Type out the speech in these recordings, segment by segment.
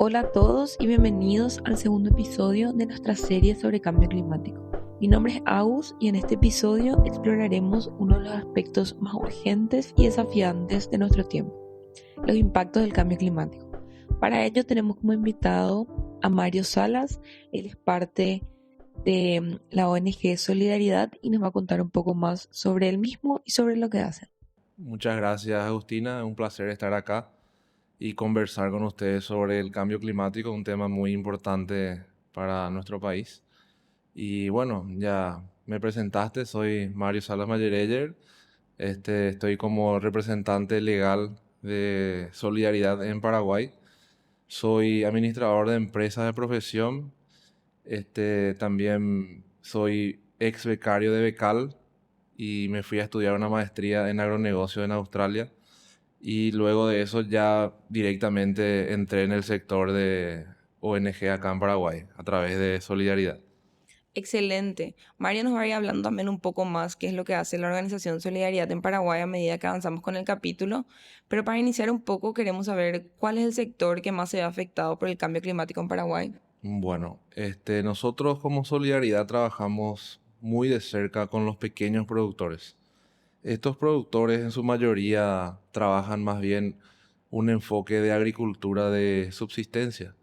Hola a todos y bienvenidos al segundo episodio de nuestra serie sobre cambio climático. Mi nombre es Agus y en este episodio exploraremos uno de los aspectos más urgentes y desafiantes de nuestro tiempo, los impactos del cambio climático. Para ello tenemos como invitado a Mario Salas. Él es parte de la ONG Solidaridad y nos va a contar un poco más sobre él mismo y sobre lo que hace. Muchas gracias, Agustina. Es un placer estar acá y conversar con ustedes sobre el cambio climático, un tema muy importante para nuestro país. Y bueno, ya me presentaste, soy Mario Salas Mayereyer. Estoy como representante legal de Solidaridad en Paraguay. Soy administrador de empresas de profesión. También soy ex becario de Becal y me fui a estudiar una maestría en agronegocio en Australia. Y luego de eso ya directamente entré en el sector de ONG acá en Paraguay a través de Solidaridad. Excelente. María nos va a ir hablando también un poco más qué es lo que hace la organización Solidaridad en Paraguay a medida que avanzamos con el capítulo, pero para iniciar un poco queremos saber cuál es el sector que más se ve afectado por el cambio climático en Paraguay. Bueno, nosotros como Solidaridad trabajamos muy de cerca con los pequeños productores. Estos productores en su mayoría trabajan más bien un enfoque de agricultura de subsistencia,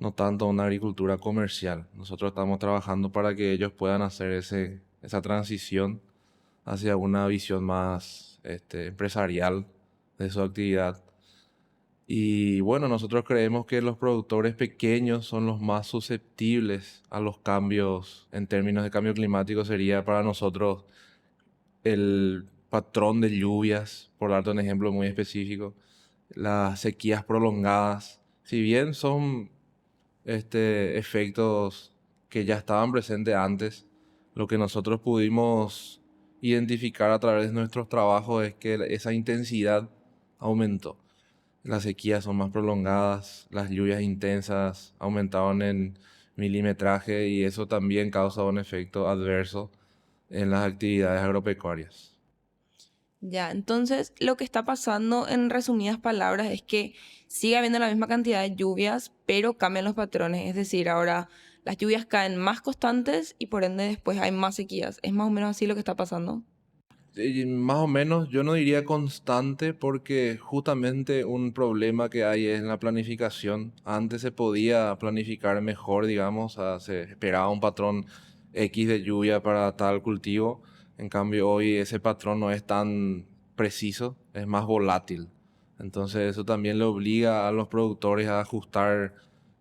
no tanto una agricultura comercial. Nosotros estamos trabajando para que ellos puedan hacer esa transición hacia una visión más empresarial de su actividad. Y bueno, nosotros creemos que los productores pequeños son los más susceptibles a los cambios en términos de cambio climático. Sería para nosotros el patrón de lluvias, por darte un ejemplo muy específico, las sequías prolongadas. Si bien son efectos que ya estaban presentes antes, lo que nosotros pudimos identificar a través de nuestros trabajos es que esa intensidad aumentó. Las sequías son más prolongadas, las lluvias intensas aumentaron en milimetraje y eso también causa un efecto adverso en las actividades agropecuarias. Ya, entonces lo que está pasando en resumidas palabras es que sigue habiendo la misma cantidad de lluvias, pero cambian los patrones, es decir, ahora las lluvias caen más constantes y por ende después hay más sequías. ¿Es más o menos así lo que está pasando? Y más o menos, yo no diría constante porque justamente un problema que hay es en la planificación. Antes se podía planificar mejor, digamos, se esperaba un patrón X de lluvia para tal cultivo. En cambio, hoy ese patrón no es tan preciso, es más volátil. Entonces, eso también le obliga a los productores a ajustar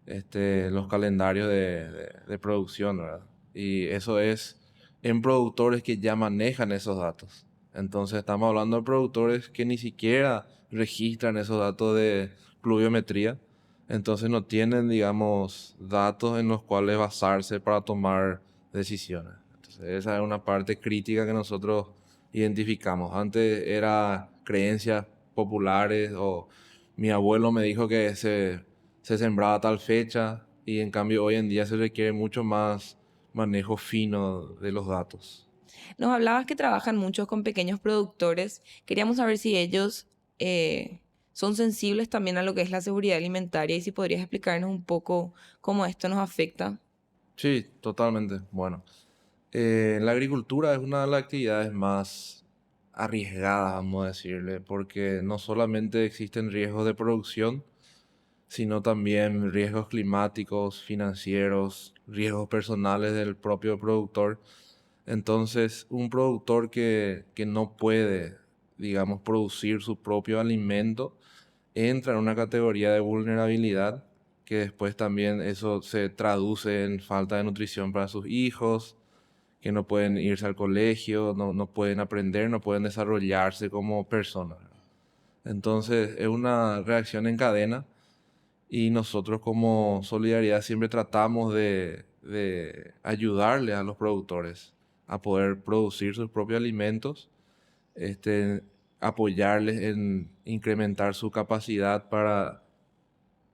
los calendarios de producción, ¿verdad? Y eso es en productores que ya manejan esos datos. Entonces estamos hablando de productores que ni siquiera registran esos datos de pluviometría. Entonces no tienen, digamos, datos en los cuales basarse para tomar decisiones. Entonces esa es una parte crítica que nosotros identificamos. Antes era creencias populares o mi abuelo me dijo que se sembraba a tal fecha y en cambio hoy en día se requiere mucho más manejo fino de los datos. Nos hablabas que trabajan mucho con pequeños productores. Queríamos saber si ellos son sensibles también a lo que es la seguridad alimentaria y si podrías explicarnos un poco cómo esto nos afecta. Sí, totalmente. Bueno, la agricultura es una de las actividades más arriesgadas, vamos a decirle, porque no solamente existen riesgos de producción, sino también riesgos climáticos, financieros, riesgos personales del propio productor. Entonces, un productor que no puede, digamos, producir su propio alimento, entra en una categoría de vulnerabilidad que después también eso se traduce en falta de nutrición para sus hijos, que no pueden irse al colegio, no pueden aprender, no pueden desarrollarse como personas. Entonces es una reacción en cadena y nosotros como Solidaridad siempre tratamos de ayudarle a los productores a poder producir sus propios alimentos, este, apoyarles en incrementar su capacidad para,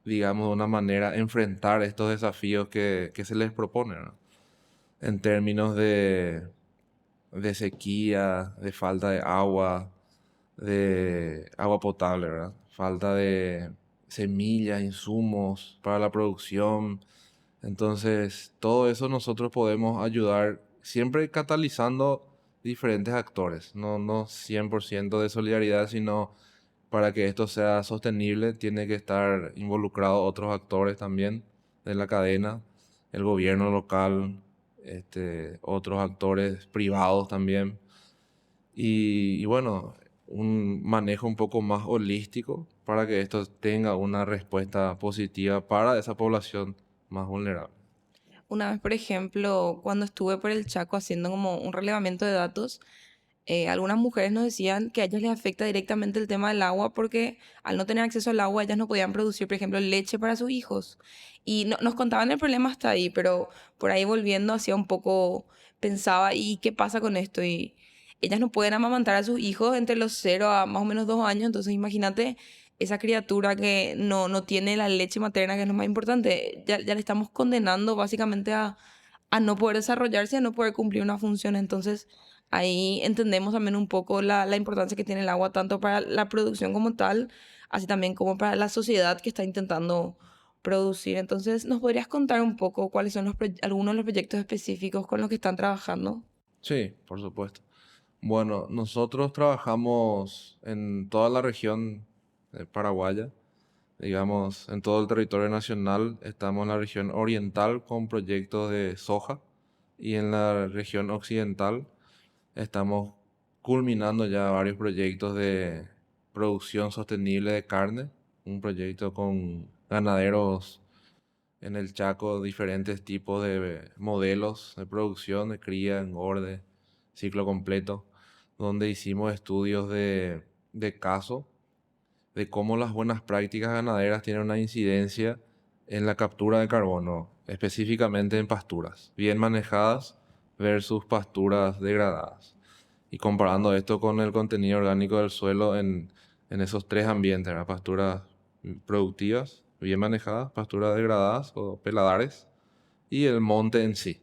digamos, de una manera enfrentar estos desafíos que se les propone, ¿no? En términos de sequía, de falta de agua potable, ¿verdad? Falta de semillas, insumos para la producción. Entonces, todo eso nosotros podemos ayudar siempre catalizando diferentes actores, no 100% de solidaridad, sino para que esto sea sostenible, tiene que estar involucrado otros actores también de la cadena, el gobierno local, otros actores privados también. Y bueno, un manejo un poco más holístico para que esto tenga una respuesta positiva para esa población más vulnerable. Una vez, por ejemplo, cuando estuve por el Chaco haciendo como un relevamiento de datos, algunas mujeres nos decían que a ellas les afecta directamente el tema del agua porque al no tener acceso al agua ellas no podían producir, por ejemplo, leche para sus hijos. Y nos contaban el problema hasta ahí, pero por ahí volviendo hacía un poco, pensaba, ¿y qué pasa con esto? Y ellas no pueden amamantar a sus hijos entre los 0 a más o menos 2 años, entonces imagínate esa criatura que no tiene la leche materna, que es lo más importante, ya le estamos condenando básicamente a no poder desarrollarse, a no poder cumplir una función. Entonces, ahí entendemos también un poco la importancia que tiene el agua, tanto para la producción como tal, así también como para la sociedad que está intentando producir. Entonces, ¿nos podrías contar un poco cuáles son algunos de los proyectos específicos con los que están trabajando? Sí, por supuesto. Bueno, nosotros trabajamos en toda la región paraguaya, digamos, en todo el territorio nacional. Estamos en la región oriental con proyectos de soja y en la región occidental estamos culminando ya varios proyectos de producción sostenible de carne, un proyecto con ganaderos en el Chaco, diferentes tipos de modelos de producción, de cría, engorde, ciclo completo, donde hicimos estudios de caso, de cómo las buenas prácticas ganaderas tienen una incidencia en la captura de carbono, específicamente en pasturas, bien manejadas versus pasturas degradadas. Y comparando esto con el contenido orgánico del suelo en esos tres ambientes, ¿verdad? Pasturas productivas, bien manejadas, pasturas degradadas o peladares, y el monte en sí.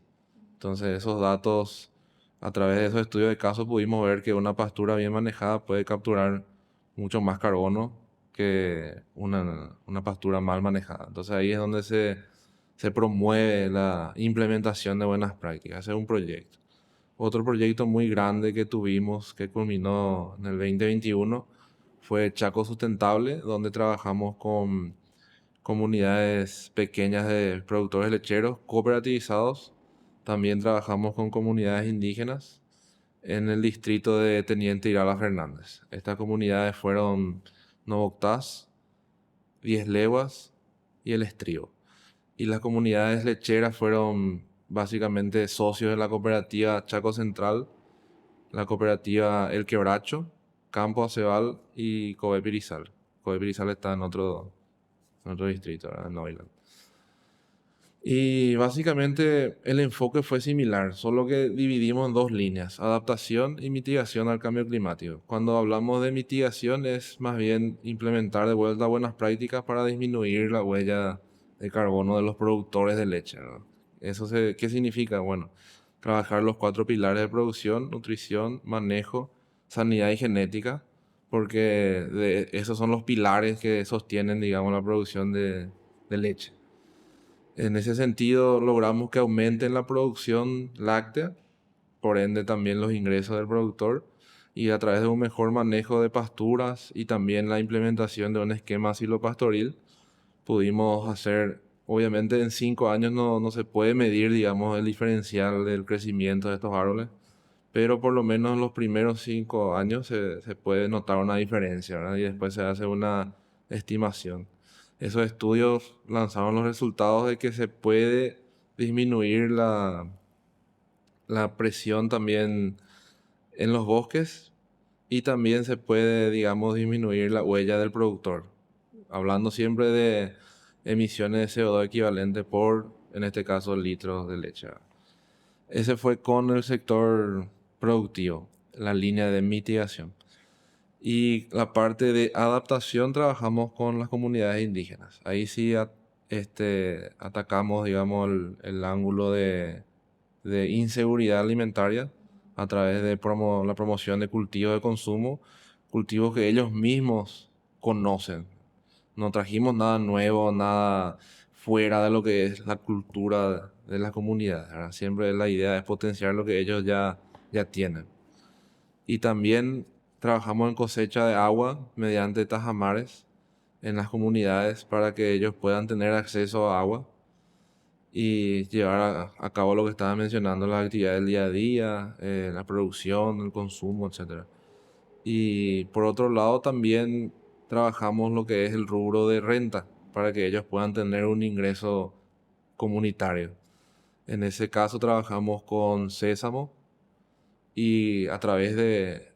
Entonces esos datos, a través de esos estudios de caso, pudimos ver que una pastura bien manejada puede capturar mucho más carbono que una pastura mal manejada. Entonces ahí es donde se promueve la implementación de buenas prácticas. Ese es un proyecto. Otro proyecto muy grande que tuvimos, que culminó en el 2021, fue Chaco Sustentable, donde trabajamos con comunidades pequeñas de productores lecheros cooperativizados. También trabajamos con comunidades indígenas en el distrito de Teniente Irala Fernández. Estas comunidades fueron Novoctás, Diez Leguas y El Estribo. Y las comunidades lecheras fueron básicamente socios de la cooperativa Chaco Central, la cooperativa El Quebracho, Campo Acebal y Cove Pirizal. Cove Pirizal está en otro distrito, ¿verdad? En Noviland. Y básicamente el enfoque fue similar, solo que dividimos en dos líneas, adaptación y mitigación al cambio climático. Cuando hablamos de mitigación es más bien implementar de vuelta buenas prácticas para disminuir la huella de carbono de los productores de leche, ¿no? ¿Qué significa? Bueno, trabajar los cuatro pilares de producción: nutrición, manejo, sanidad y genética, porque esos son los pilares que sostienen, digamos, la producción de leche. En ese sentido, logramos que aumente la producción láctea, por ende también los ingresos del productor, y a través de un mejor manejo de pasturas y también la implementación de un esquema silopastoril, pudimos hacer, obviamente en 5 años no se puede medir, digamos, el diferencial del crecimiento de estos árboles, pero por lo menos en los primeros 5 años se puede notar una diferencia, ¿verdad? Y después se hace una estimación. Esos estudios lanzaron los resultados de que se puede disminuir la presión también en los bosques y también se puede, digamos, disminuir la huella del productor. Hablando siempre de emisiones de CO2 equivalente por, en este caso, litros de leche. Ese fue con el sector productivo, la línea de mitigación. Y la parte de adaptación trabajamos con las comunidades indígenas. Ahí sí atacamos, digamos, el ángulo de inseguridad alimentaria a través de la promoción de cultivos de consumo, cultivos que ellos mismos conocen. no trajimos nada nuevo, nada fuera de lo que es la cultura de la comunidad, ¿verdad? Siempre la idea es potenciar lo que ellos ya tienen. Y también trabajamos en cosecha de agua mediante tajamares en las comunidades para que ellos puedan tener acceso a agua y llevar a cabo lo que estaba mencionando, las actividades del día a día, la producción, el consumo, etcétera. Y por otro lado también trabajamos lo que es el rubro de renta para que ellos puedan tener un ingreso comunitario. En ese caso trabajamos con Sésamo y a través de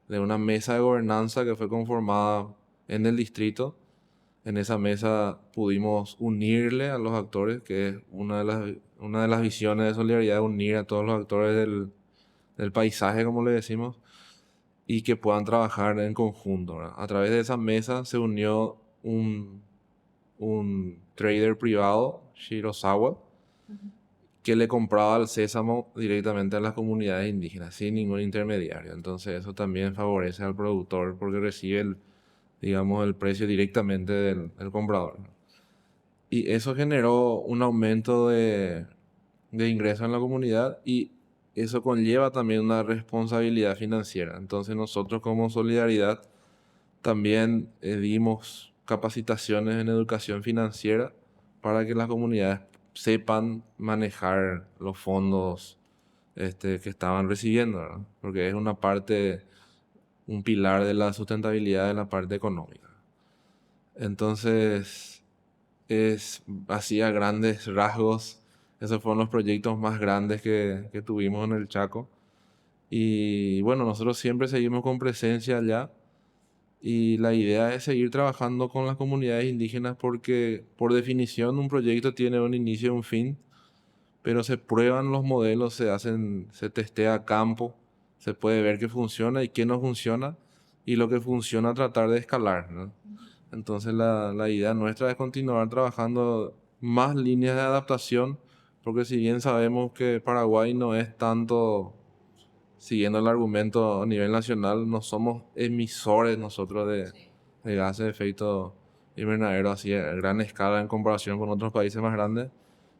una mesa de gobernanza que fue conformada en el distrito. En esa mesa pudimos unirle a los actores, que es una de las visiones de solidaridad, unir a todos los actores del paisaje, como le decimos, y que puedan trabajar en conjunto, ¿verdad? A través de esa mesa se unió un trader privado, Shirosawa, que le compraba el sésamo directamente a las comunidades indígenas, sin ningún intermediario. Entonces eso también favorece al productor porque recibe digamos, el precio directamente del comprador, ¿no? Y eso generó un aumento de ingresos en la comunidad y eso conlleva también una responsabilidad financiera. Entonces nosotros como Solidaridad también dimos capacitaciones en educación financiera para que las comunidades sepan manejar los fondos que estaban recibiendo, ¿verdad? Porque es una parte, un pilar de la sustentabilidad de la parte económica. Entonces, es así a grandes rasgos, esos fueron los proyectos más grandes que tuvimos en el Chaco. Y bueno, nosotros siempre seguimos con presencia allá y la idea es seguir trabajando con las comunidades indígenas porque por definición un proyecto tiene un inicio y un fin, pero se prueban los modelos, se testea a campo, se puede ver qué funciona y qué no funciona y lo que funciona tratar de escalar, ¿no? Entonces la idea nuestra es continuar trabajando más líneas de adaptación, porque si bien sabemos que Paraguay no es tanto, siguiendo el argumento a nivel nacional, no somos emisores nosotros de gases de efecto invernadero así a gran escala en comparación con otros países más grandes,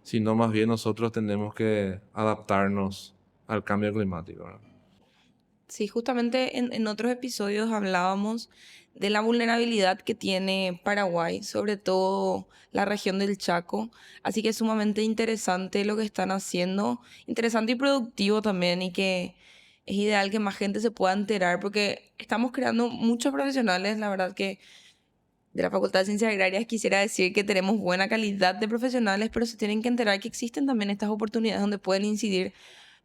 sino más bien nosotros tenemos que adaptarnos al cambio climático, ¿verdad? Sí, justamente en otros episodios hablábamos de la vulnerabilidad que tiene Paraguay, sobre todo la región del Chaco. Así que es sumamente interesante lo que están haciendo, interesante y productivo también, y que es ideal que más gente se pueda enterar porque estamos creando muchos profesionales, la verdad que de la Facultad de Ciencias Agrarias quisiera decir que tenemos buena calidad de profesionales, pero se tienen que enterar que existen también estas oportunidades donde pueden incidir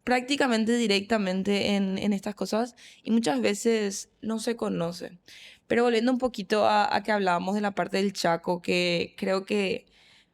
prácticamente directamente en estas cosas y muchas veces no se conoce. Pero volviendo un poquito a que hablábamos de la parte del Chaco, que creo que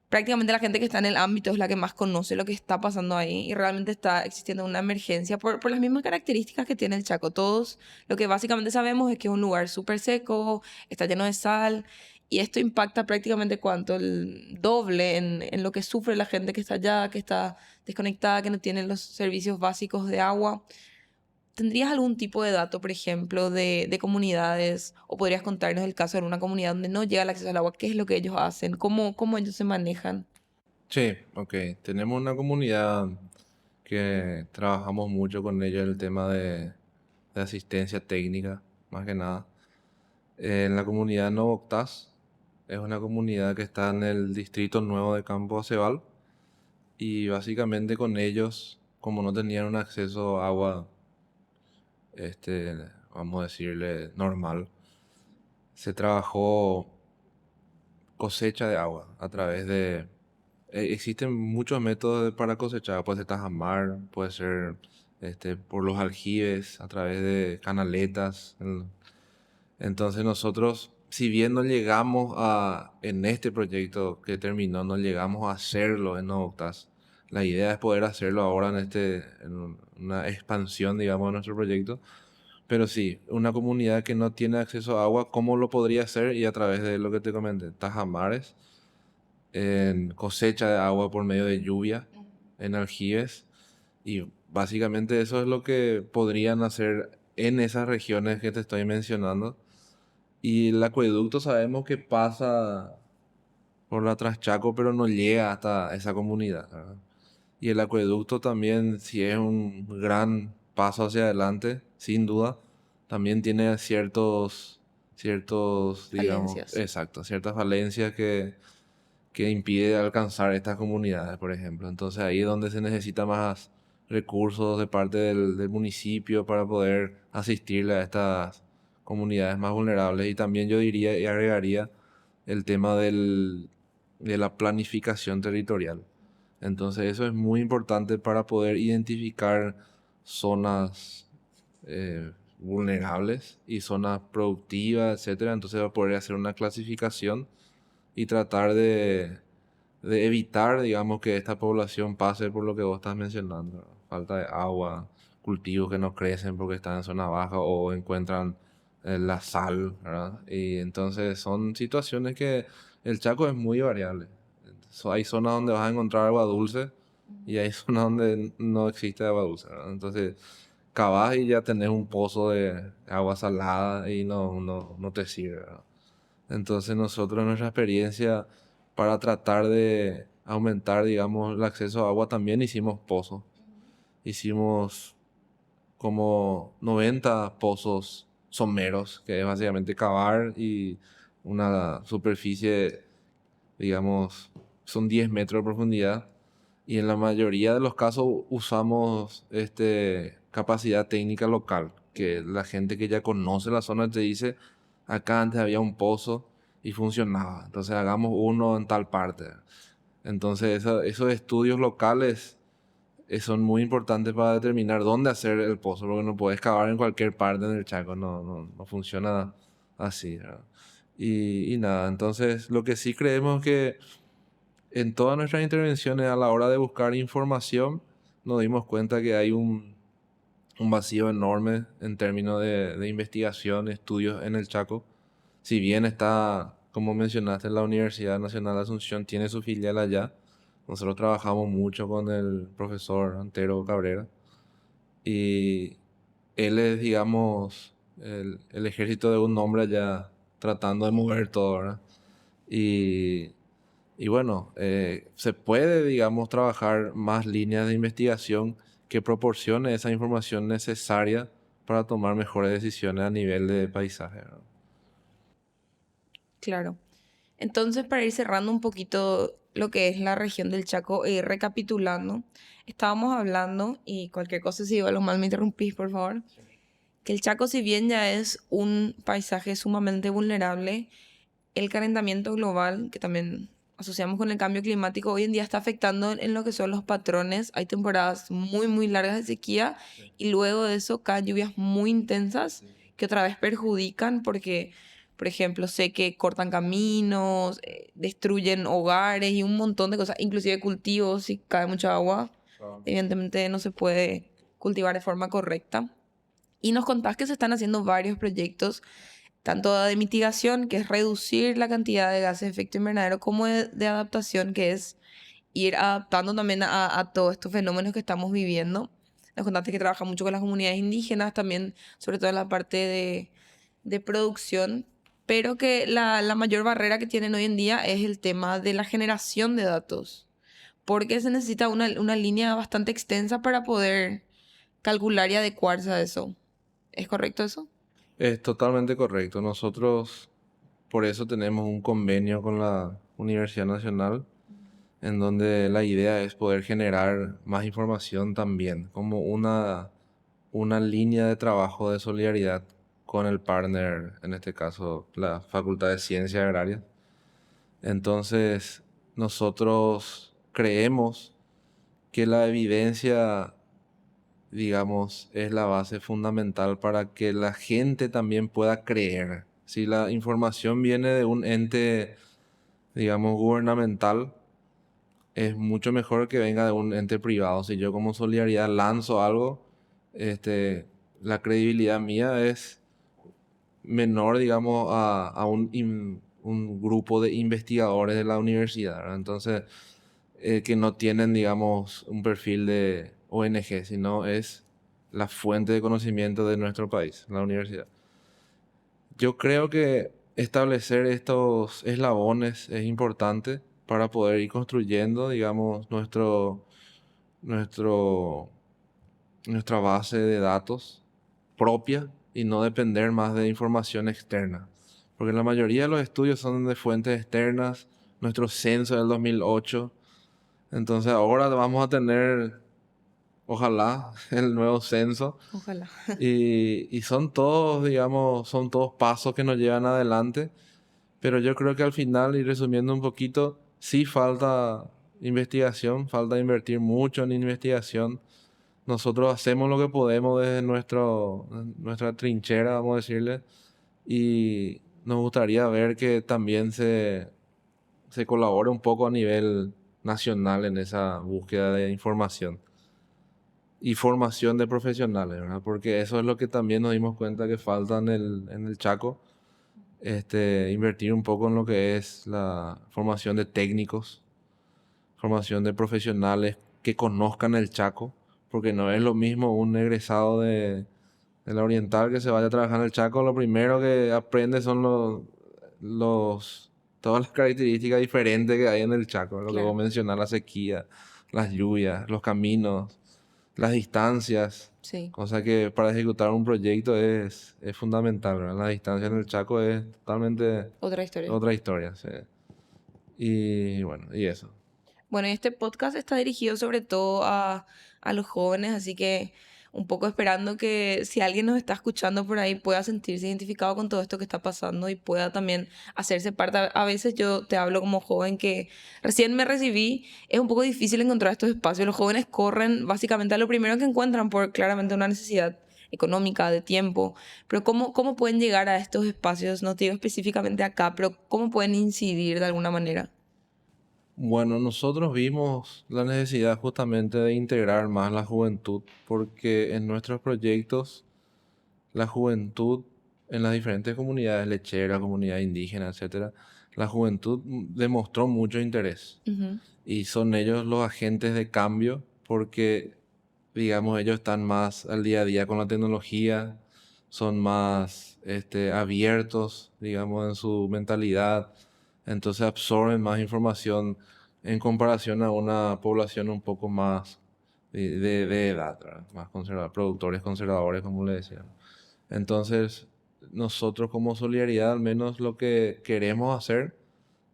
prácticamente la gente que está en el ámbito es la que más conoce lo que está pasando ahí y realmente está existiendo una emergencia por las mismas características que tiene el Chaco. Todos lo que básicamente sabemos es que es un lugar súper seco, está lleno de sal y esto impacta prácticamente cuánto, el doble en lo que sufre la gente que está allá, que está desconectada, que no tiene los servicios básicos de agua. ¿Tendrías algún tipo de dato, por ejemplo, de comunidades? ¿O podrías contarnos el caso de una comunidad donde no llega el acceso al agua? ¿Qué es lo que ellos hacen? ¿Cómo ellos se manejan? Sí, ok. Tenemos una comunidad que trabajamos mucho con ellos el tema de asistencia técnica, más que nada. En la comunidad Novoctás, es una comunidad que está en el distrito nuevo de Campo Acebal y básicamente con ellos, como no tenían un acceso a agua, este, vamos a decirle, normal, se trabajó cosecha de agua a través de... existen muchos métodos para cosechar, puede ser tajamar, puede ser por los aljibes, a través de canaletas. Entonces nosotros, si bien no llegamos en este proyecto que terminó, no llegamos a hacerlo en Novoctas, la idea es poder hacerlo ahora en una expansión, digamos, de nuestro proyecto. Pero sí, una comunidad que no tiene acceso a agua, ¿cómo lo podría hacer? Y a través de lo que te comenté, tajamares, en cosecha de agua por medio de lluvia, en aljibes. Y básicamente eso es lo que podrían hacer en esas regiones que te estoy mencionando. Y el acueducto sabemos que pasa por la Traschaco, pero no llega hasta esa comunidad, ¿verdad? Y el acueducto también, si es un gran paso hacia adelante, sin duda, también tiene digamos, Falencias. exacto, ciertas falencias que impide alcanzar estas comunidades, por ejemplo. Entonces ahí es donde se necesita más recursos de parte del municipio para poder asistirle a estas comunidades más vulnerables. Y también yo diría y agregaría el tema de la planificación territorial. Entonces eso es muy importante para poder identificar zonas vulnerables y zonas productivas, etcétera. Entonces va a poder hacer una clasificación y tratar de evitar, digamos, que esta población pase por lo que vos estás mencionando, ¿verdad? Falta de agua, cultivos que no crecen porque están en zona baja o encuentran la sal, ¿verdad? Y entonces son situaciones que el Chaco es muy variable. Hay zonas donde vas a encontrar agua dulce y hay zonas donde no existe agua dulce, ¿verdad? Entonces cavás y ya tenés un pozo de agua salada y no te sirve, ¿verdad? Entonces nosotros en nuestra experiencia para tratar de aumentar, digamos, el acceso a agua también hicimos pozos. Hicimos como 90 pozos someros, que es básicamente cavar y una superficie, digamos, son 10 metros de profundidad. Y en la mayoría de los casos usamos capacidad técnica local, que la gente que ya conoce la zona te dice, acá antes había un pozo y funcionaba, entonces hagamos uno en tal parte. Entonces esos estudios locales son muy importantes para determinar dónde hacer el pozo, porque no puedes cavar en cualquier parte en el Chaco, no funciona así, ¿verdad? Y nada, entonces lo que sí creemos es que en todas nuestras intervenciones a la hora de buscar información, nos dimos cuenta que hay un vacío enorme en términos de investigación, estudios en el Chaco. Si bien está, como mencionaste, la Universidad Nacional de Asunción tiene su filial allá, nosotros trabajamos mucho con el profesor Antero Cabrera y él es, digamos, el ejército de un hombre allá tratando de mover todo, ¿verdad? Y y bueno, se puede, digamos, trabajar más líneas de investigación que proporcione esa información necesaria para tomar mejores decisiones a nivel de paisaje, ¿verdad? Claro. Entonces, para ir cerrando un poquito lo que es la región del Chaco e ir recapitulando, estábamos hablando, y cualquier cosa si digo algo mal me interrumpís, por favor, que el Chaco, si bien ya es un paisaje sumamente vulnerable, el calentamiento global, que también asociamos con el cambio climático, hoy en día está afectando en lo que son los patrones. Hay temporadas muy, muy largas de sequía y luego de eso caen lluvias muy intensas que otra vez perjudican porque, por ejemplo, sé que cortan caminos, destruyen hogares y un montón de cosas, inclusive cultivos, si cae mucha agua, Claro. evidentemente no se puede cultivar de forma correcta. Y nos contás que se están haciendo varios proyectos tanto de mitigación, que es reducir la cantidad de gases de efecto invernadero, como de adaptación, que es ir adaptando también a todos estos fenómenos que estamos viviendo. Nos contaste que trabaja mucho con las comunidades indígenas, también, sobre todo en la parte de producción, pero que la mayor barrera que tienen hoy en día es el tema de la generación de datos, porque se necesita una línea bastante extensa para poder calcular y adecuarse a eso. ¿Es correcto eso? Es totalmente correcto. Nosotros por eso tenemos un convenio con la Universidad Nacional en donde la idea es poder generar más información también, como una línea de trabajo de solidaridad con el partner, en este caso la Facultad de Ciencias Agrarias. Entonces, nosotros creemos que la evidencia, digamos, es la base fundamental para que la gente también pueda creer. Si la información viene de un ente, digamos, gubernamental, es mucho mejor que venga de un ente privado. Si yo como solidaridad lanzo algo, este, la credibilidad mía es menor, digamos, a un grupo de investigadores de la universidad, ¿verdad? Entonces, que no tienen, digamos, un perfil de ONG, sino es la fuente de conocimiento de nuestro país, la universidad. Yo creo que establecer estos eslabones es importante para poder ir construyendo, digamos, nuestro, nuestra base de datos propia y no depender más de información externa. Porque la mayoría de los estudios son de fuentes externas, nuestro censo del 2008. Entonces ahora vamos a tener, ojalá, el nuevo censo. Ojalá. Y son todos, digamos, son todos pasos que nos llevan adelante. Pero yo creo que al final, y resumiendo un poquito, sí falta investigación, falta invertir mucho en investigación. Nosotros hacemos lo que podemos desde nuestra trinchera, vamos a decirle, y nos gustaría ver que también se colabore un poco a nivel nacional en esa búsqueda de información y formación de profesionales, ¿verdad? Porque eso es lo que también nos dimos cuenta que falta en el Chaco, invertir un poco en lo que es la formación de técnicos, formación de profesionales que conozcan el Chaco, porque no es lo mismo un egresado de la Oriental que se vaya a trabajar en el Chaco, lo primero que aprende son todas las características diferentes que hay en el Chaco, lo que vos Claro. mencionás, la sequía, las lluvias, los caminos, las distancias, Sí. cosa que para ejecutar un proyecto es fundamental, ¿verdad? La distancia en el Chaco es totalmente Otra historia. otra historia, sí. Y bueno, y eso. Bueno, y este podcast está dirigido sobre todo a los jóvenes, así que un poco esperando que si alguien nos está escuchando por ahí pueda sentirse identificado con todo esto que está pasando y pueda también hacerse parte. A veces yo te hablo como joven que recién me recibí, es un poco difícil encontrar estos espacios. Los jóvenes corren básicamente a lo primero que encuentran por claramente una necesidad económica, de tiempo, pero ¿cómo pueden llegar a estos espacios? No te digo específicamente acá, pero ¿cómo pueden incidir de alguna manera? Bueno, nosotros vimos la necesidad justamente de integrar más la juventud, porque en nuestros proyectos la juventud en las diferentes comunidades lecheras, comunidad indígena, etcétera, la juventud demostró mucho interés Ujú. y son ellos los agentes de cambio porque, digamos, ellos están más al día a día con la tecnología, son más abiertos, digamos, en su mentalidad, entonces absorben más información en comparación a una población un poco más de edad, ¿verdad? Más conservadora, productores conservadores, como le decían. Entonces, nosotros como Solidaridad, al menos lo que queremos hacer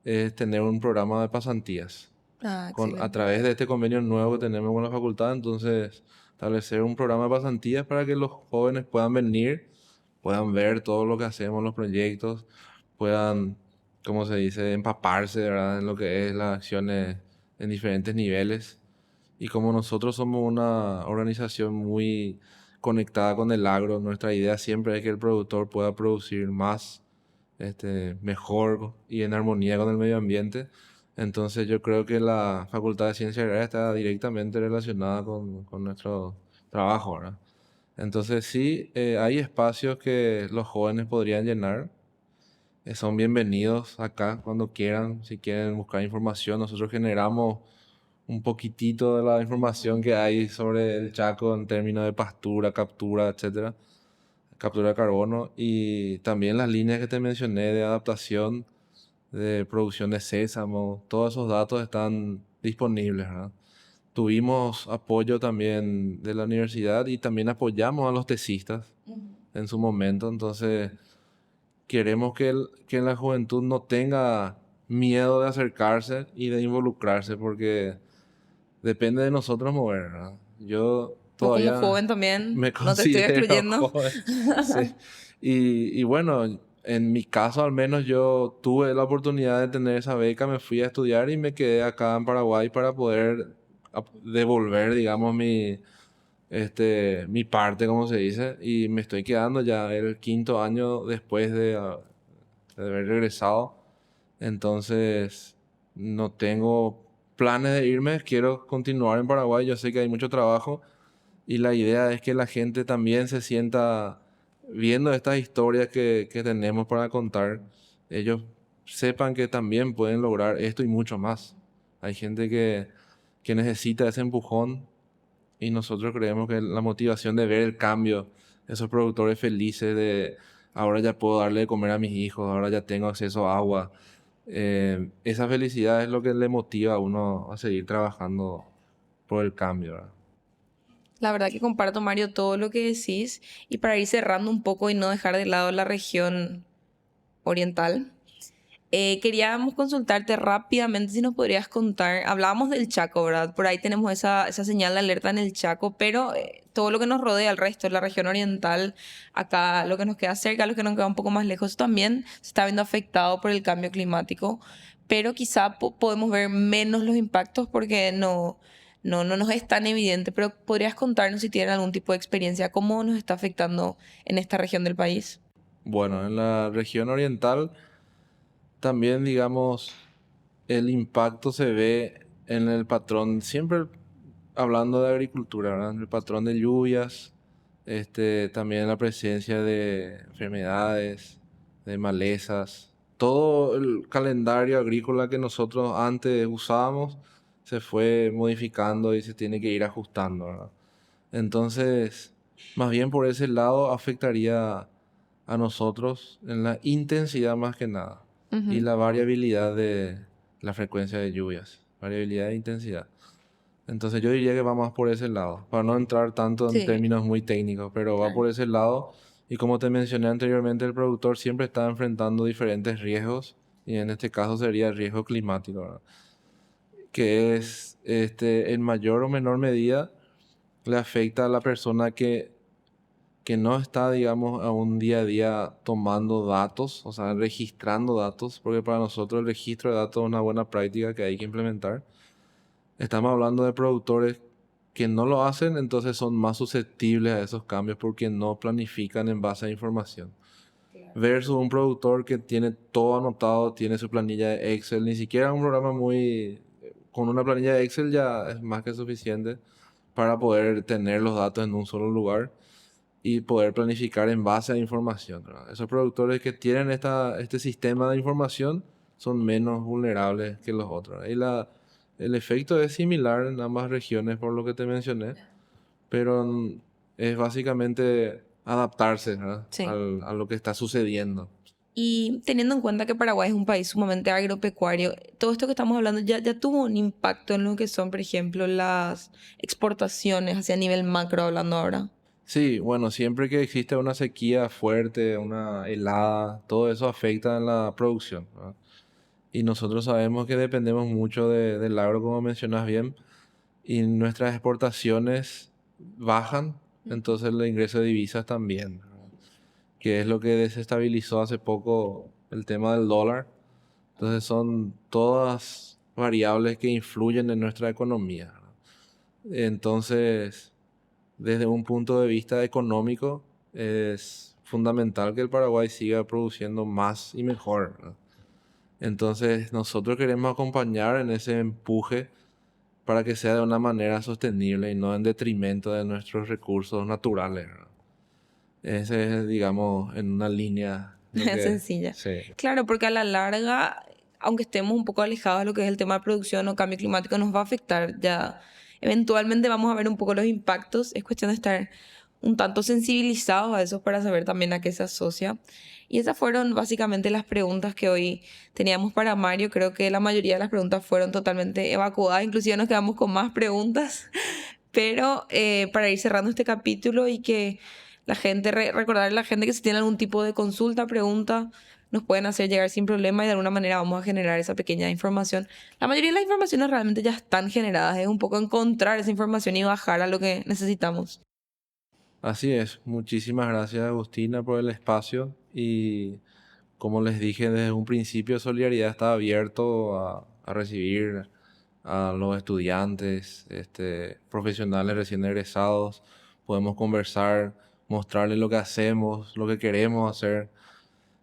es tener un programa de pasantías Ah, a excelente. través de este convenio nuevo que tenemos con la facultad, entonces establecer un programa de pasantías para que los jóvenes puedan venir, puedan ver todo lo que hacemos, los proyectos, puedan, como se dice, empaparse, ¿verdad? En lo que es las acciones en diferentes niveles. Y como nosotros somos una organización muy conectada con el agro, nuestra idea siempre es que el productor pueda producir más, mejor y en armonía con el medio ambiente. Entonces yo creo que la Facultad de Ciencia Agraria está directamente relacionada con nuestro trabajo, ¿verdad? Entonces sí, hay espacios que los jóvenes podrían llenar. Son bienvenidos acá cuando quieran, si quieren buscar información. Nosotros generamos un poquitito de la información que hay sobre el Chaco en términos de pastura, captura, etcétera, captura de carbono y también las líneas que te mencioné de adaptación, de producción de sésamo, todos esos datos están disponibles, ¿verdad? Tuvimos apoyo también de la universidad y también apoyamos a los tesistas en su momento, entonces queremos que la juventud no tenga miedo de acercarse y de involucrarse porque depende de nosotros mover, ¿verdad? Yo Vos como todavía joven también, me no te estoy considero excluyendo. joven. Sí. Y bueno, en mi caso al menos yo tuve la oportunidad de tener esa beca, me fui a estudiar y me quedé acá en Paraguay para poder devolver, digamos, mi parte, como se dice, y me estoy quedando ya el quinto año después de haber regresado. Entonces, no tengo planes de irme, quiero continuar en Paraguay, yo sé que hay mucho trabajo y la idea es que la gente también se sienta viendo estas historias que tenemos para contar, ellos sepan que también pueden lograr esto y mucho más. Hay gente que necesita ese empujón y nosotros creemos que la motivación de ver el cambio, esos productores felices de ahora ya puedo darle de comer a mis hijos, ahora ya tengo acceso a agua. Esa felicidad es lo que le motiva a uno a seguir trabajando por el cambio, ¿verdad? La verdad que comparto, Mario, todo lo que decís. Y para ir cerrando un poco y no dejar de lado la región oriental, queríamos consultarte rápidamente si nos podrías contar. Hablábamos del Chaco, ¿verdad? Por ahí tenemos esa señal de alerta en el Chaco, pero todo lo que nos rodea, el resto de la región oriental, acá lo que nos queda cerca, lo que nos queda un poco más lejos, también se está viendo afectado por el cambio climático. Pero quizá podemos ver menos los impactos porque no nos es tan evidente. Pero podrías contarnos si tienen algún tipo de experiencia, cómo nos está afectando en esta región del país. Bueno, en la región oriental también, digamos, el impacto se ve en el patrón, siempre hablando de agricultura, ¿verdad? El patrón de lluvias, también la presencia de enfermedades, de malezas. Todo el calendario agrícola que nosotros antes usábamos se fue modificando y se tiene que ir ajustando, ¿verdad? Entonces, más bien por ese lado afectaría a nosotros en la intensidad más que nada y Ujú. la variabilidad de la frecuencia de lluvias, variabilidad de intensidad. Entonces yo diría que va más por ese lado, para no entrar tanto en Sí, términos muy técnicos, pero va claro. por ese lado. Y como te mencioné anteriormente, el productor siempre está enfrentando diferentes riesgos, y en este caso sería el riesgo climático, ¿verdad? Que es en mayor o menor medida le afecta a la persona que no está, digamos, a un día a día tomando datos, o sea, registrando datos, porque para nosotros el registro de datos es una buena práctica que hay que implementar. Estamos hablando de productores que no lo hacen, entonces son más susceptibles a esos cambios porque no planifican en base a información. Versus un productor que tiene todo anotado, tiene su planilla de Excel, ni siquiera un programa muy... Con una planilla de Excel ya es más que suficiente para poder tener los datos en un solo lugar y poder planificar en base a información, ¿verdad? Esos productores que tienen este sistema de información son menos vulnerables que los otros, ¿verdad? El efecto es similar en ambas regiones por lo que te mencioné, pero es básicamente adaptarse, ¿verdad? Sí. A lo que está sucediendo. Y teniendo en cuenta que Paraguay es un país sumamente agropecuario, todo esto que estamos hablando ya tuvo un impacto en lo que son, por ejemplo, las exportaciones hacia nivel macro, hablando ahora. Sí, bueno, siempre que existe una sequía fuerte, una helada, todo eso afecta en la producción, ¿verdad? Y nosotros sabemos que dependemos mucho del agro, como mencionas bien, y nuestras exportaciones bajan, entonces el ingreso de divisas también, ¿verdad? Que es lo que desestabilizó hace poco el tema del dólar. Entonces son todas variables que influyen en nuestra economía, ¿verdad? Entonces, desde un punto de vista económico, es fundamental que el Paraguay siga produciendo más y mejor, ¿verdad? Entonces, nosotros queremos acompañar en ese empuje para que sea de una manera sostenible y no en detrimento de nuestros recursos naturales, ¿verdad? Ese es, digamos, en una línea lo que... Sencilla. Sí, Claro, porque a la larga, aunque estemos un poco alejados de lo que es el tema de producción o cambio climático, nos va a afectar. Ya eventualmente vamos a ver un poco los impactos. Es cuestión de estar un tanto sensibilizados a eso para saber también a qué se asocia. Y esas fueron básicamente las preguntas que hoy teníamos para Mario. Creo que la mayoría de las preguntas fueron totalmente evacuadas. Inclusive nos quedamos con más preguntas. Pero para ir cerrando este capítulo y que la gente, recordarle a la gente que si tiene algún tipo de consulta, pregunta, nos pueden hacer llegar sin problema y de alguna manera vamos a generar esa pequeña información. La mayoría de las informaciones realmente ya están generadas, es un poco encontrar esa información y bajar a lo que necesitamos. así es. Muchísimas gracias, Agustina, por el espacio y como les dije desde un principio, Solidaridad está abierto a recibir a los estudiantes, profesionales recién egresados. Podemos conversar, mostrarles lo que hacemos, lo que queremos hacer.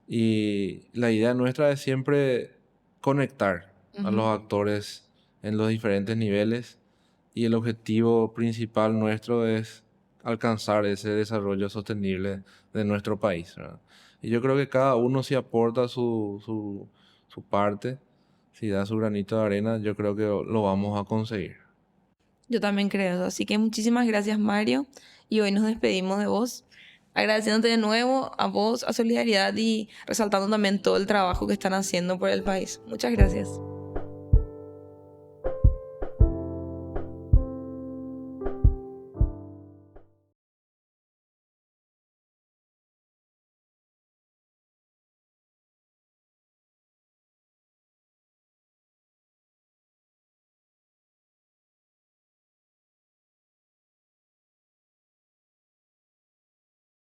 Y la idea nuestra es siempre conectar a Ujú. los actores en los diferentes niveles y el objetivo principal nuestro es alcanzar ese desarrollo sostenible de nuestro país, ¿verdad? Y yo creo que cada uno si aporta su parte, si da su granito de arena, yo creo que lo vamos a conseguir. Yo también creo eso. Así que muchísimas gracias, Mario. Y hoy nos despedimos de vos. Agradeciéndote de nuevo a vos, a Solidaridad y resaltando también todo el trabajo que están haciendo por el país. Muchas gracias.